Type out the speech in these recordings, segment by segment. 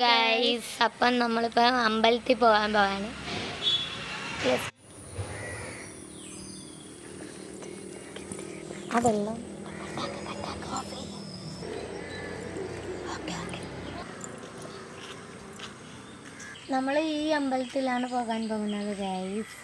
Guys, അപ്പം നമ്മളിപ്പോൾ അമ്പലത്തിൽ പോകാൻ പോവാണ്. ആ വെള്ളം നമ്മൾ ഈ അമ്പലത്തിലാണ് പോകാൻ പോകുന്നത് ഗൈസ്.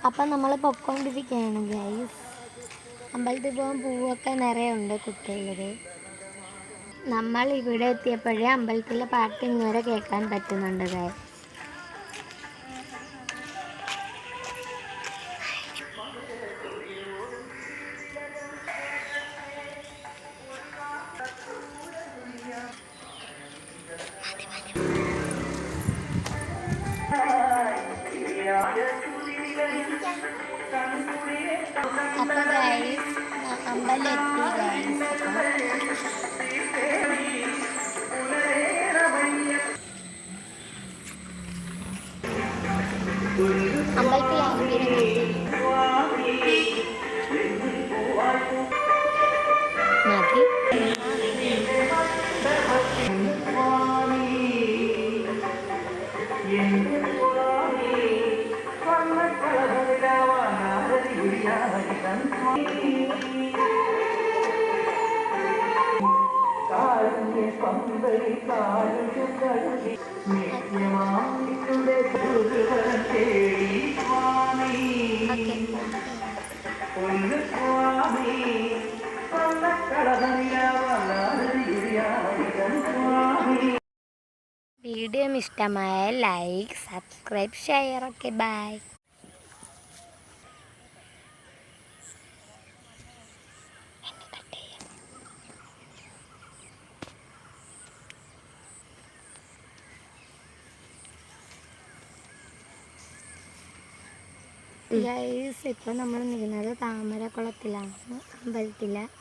അപ്പം നമ്മൾ പൊയ്ക്കൊണ്ടിരിക്കുകയാണ് ഗൈസ്. അമ്പലത്തിൽ പോകാൻ പൂവൊക്കെ നിറയെ ഉണ്ട് കുട്ടികളുടെ. നമ്മൾ ഇവിടെ എത്തിയപ്പോഴേ അമ്പലത്തിലെ പാട്ട് ഇന്നുവരെ കേൾക്കാൻ പറ്റുന്നുണ്ട് ഗൈസ്. അപ്പോൾ ഗൈസ് അമ്പലമെത്തി ഗൈസ്. അമ്പലത്തിൽ മതി. വീഡിയോ ഇഷ്ടമായ like, subscribe, share. Okay, bye. Guys, ഇപ്പോൾ നമ്മൾ നിൽക്കുന്നത് താമരക്കുളത്തിലാണ്, അമ്പലത്തിലാണ്.